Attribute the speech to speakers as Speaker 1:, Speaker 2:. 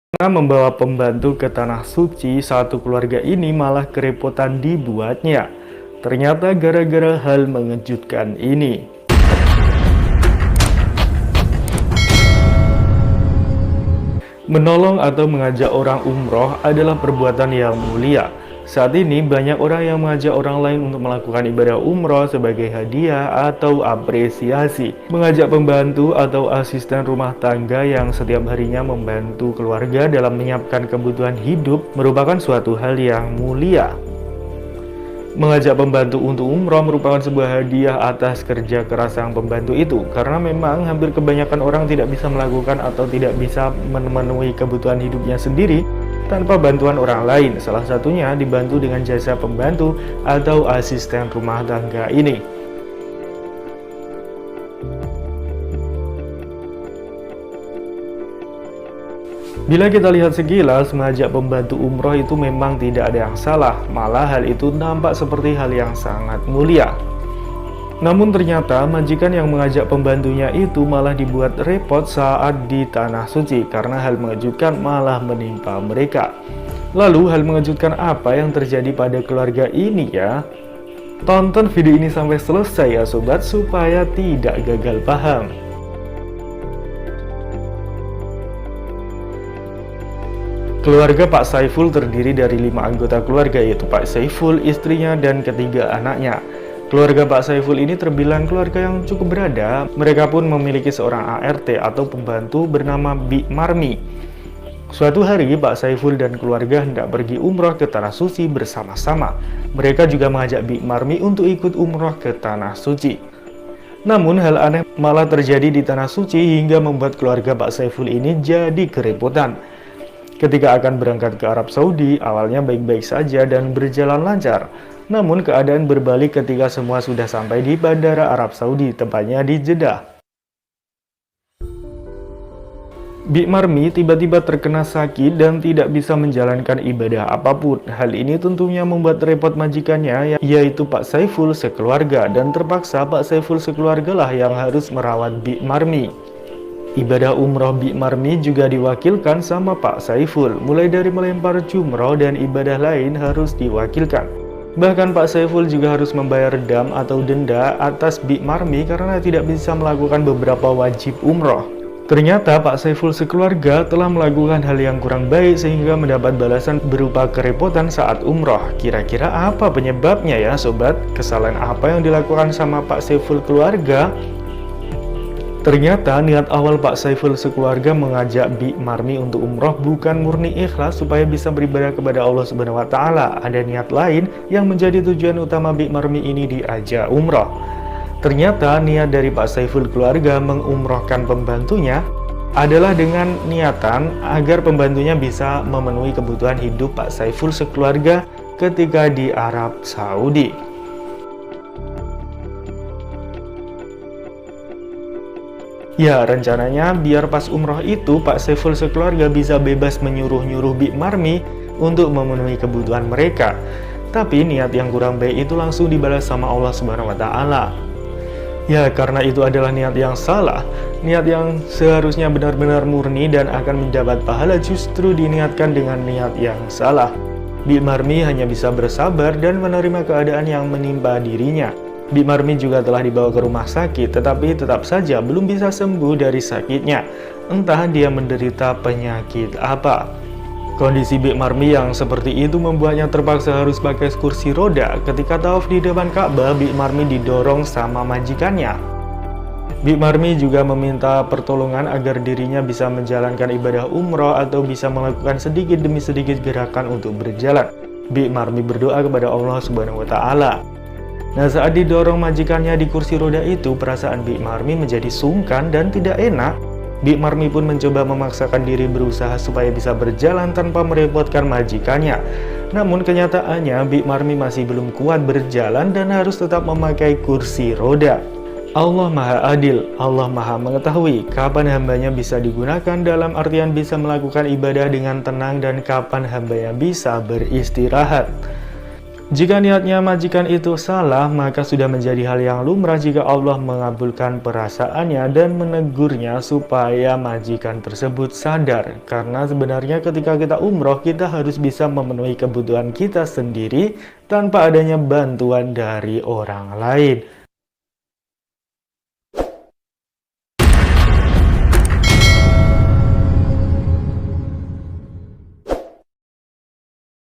Speaker 1: Karena membawa pembantu ke tanah suci, satu keluarga ini malah kerepotan dibuatnya. Ternyata gara-gara hal mengejutkan ini. Menolong atau mengajak orang umroh adalah perbuatan yang mulia. Saat ini banyak orang yang mengajak orang lain untuk melakukan ibadah umroh sebagai hadiah atau apresiasi. Mengajak pembantu atau asisten rumah tangga yang setiap harinya membantu keluarga dalam menyiapkan kebutuhan hidup merupakan suatu hal yang mulia. Mengajak pembantu untuk umroh merupakan sebuah hadiah atas kerja keras sang pembantu itu, karena memang hampir kebanyakan orang tidak bisa melakukan atau tidak bisa memenuhi kebutuhan hidupnya sendiri tanpa bantuan orang lain, salah satunya dibantu dengan jasa pembantu atau asisten rumah tangga ini. Bila kita lihat sekilas, mengajak pembantu umroh itu memang tidak ada yang salah, malah hal itu nampak seperti hal yang sangat mulia. Namun ternyata majikan yang mengajak pembantunya itu malah dibuat repot saat di tanah suci, karena hal mengejutkan malah menimpa mereka. Lalu hal mengejutkan apa yang terjadi pada keluarga ini ya? Tonton video ini sampai selesai ya sobat, supaya tidak gagal paham. Keluarga Pak Saiful terdiri dari 5 anggota keluarga, yaitu Pak Saiful, istrinya, dan ketiga anaknya. Keluarga Pak Saiful ini terbilang keluarga yang cukup berada. Mereka pun memiliki seorang ART atau pembantu bernama Bi Marmi. Suatu hari Pak Saiful dan keluarga hendak pergi umroh ke Tanah Suci bersama-sama. Mereka juga mengajak Bi Marmi untuk ikut umroh ke Tanah Suci. Namun hal aneh malah terjadi di Tanah Suci hingga membuat keluarga Pak Saiful ini jadi kerepotan. Ketika akan berangkat ke Arab Saudi, awalnya baik-baik saja dan berjalan lancar. Namun keadaan berbalik ketika semua sudah sampai di Bandara Arab Saudi, tepatnya di Jeddah. Bi Marmi tiba-tiba terkena sakit dan tidak bisa menjalankan ibadah apapun. Hal ini tentunya membuat repot majikannya, yaitu Pak Saiful sekeluarga, dan terpaksa Pak Saiful sekeluarga lah yang harus merawat Bi Marmi. Ibadah umroh Bi Marmi juga diwakilkan sama Pak Saiful, mulai dari melempar jumroh dan ibadah lain harus diwakilkan. Bahkan Pak Saiful juga harus membayar dam atau denda atas Bi Marmi karena tidak bisa melakukan beberapa wajib umroh. Ternyata Pak Saiful sekeluarga telah melakukan hal yang kurang baik sehingga mendapat balasan berupa kerepotan saat umroh. Kira-kira apa penyebabnya ya sobat? Kesalahan apa yang dilakukan sama Pak Saiful keluarga? Ternyata niat awal Pak Saiful sekeluarga mengajak Bi Marmi untuk umroh bukan murni ikhlas supaya bisa beribadah kepada Allah Subhanahu wa Ta'ala. Ada niat lain yang menjadi tujuan utama Bi Marmi ini diajak umroh. Ternyata niat dari Pak Saiful keluarga mengumrohkan pembantunya adalah dengan niatan agar pembantunya bisa memenuhi kebutuhan hidup Pak Saiful sekeluarga ketika di Arab Saudi. Ya, rencananya biar pas umroh itu Pak Saiful sekeluarga bisa bebas menyuruh-nyuruh Bi Marmi untuk memenuhi kebutuhan mereka. Tapi niat yang kurang baik itu langsung dibalas sama Allah Subhanahu wa Ta'ala. Ya, karena itu adalah niat yang salah. Niat yang seharusnya benar-benar murni dan akan mendapat pahala justru diniatkan dengan niat yang salah. Bi Marmi hanya bisa bersabar dan menerima keadaan yang menimpa dirinya. Bi Marmi juga telah dibawa ke rumah sakit, tetapi tetap saja belum bisa sembuh dari sakitnya. Entah dia menderita penyakit apa. Kondisi Bi Marmi yang seperti itu membuatnya terpaksa harus pakai kursi roda. Ketika tawaf di depan Ka'bah, Bi Marmi didorong sama majikannya. Bi Marmi juga meminta pertolongan agar dirinya bisa menjalankan ibadah umroh atau bisa melakukan sedikit demi sedikit gerakan untuk berjalan. Bi Marmi berdoa kepada Allah Subhanahu wa Ta'ala. Nah, saat didorong majikannya di kursi roda itu, perasaan Bi Marmi menjadi sungkan dan tidak enak. Bi Marmi pun mencoba memaksakan diri berusaha supaya bisa berjalan tanpa merepotkan majikannya. Namun kenyataannya Bi Marmi masih belum kuat berjalan dan harus tetap memakai kursi roda. Allah Maha Adil, Allah Maha mengetahui kapan hambanya bisa digunakan dalam artian bisa melakukan ibadah dengan tenang dan kapan hambanya bisa beristirahat. Jika niatnya majikan itu salah, maka sudah menjadi hal yang lumrah jika Allah mengabulkan perasaannya dan menegurnya supaya majikan tersebut sadar. Karena sebenarnya ketika kita umroh, kita harus bisa memenuhi kebutuhan kita sendiri tanpa adanya bantuan dari orang lain.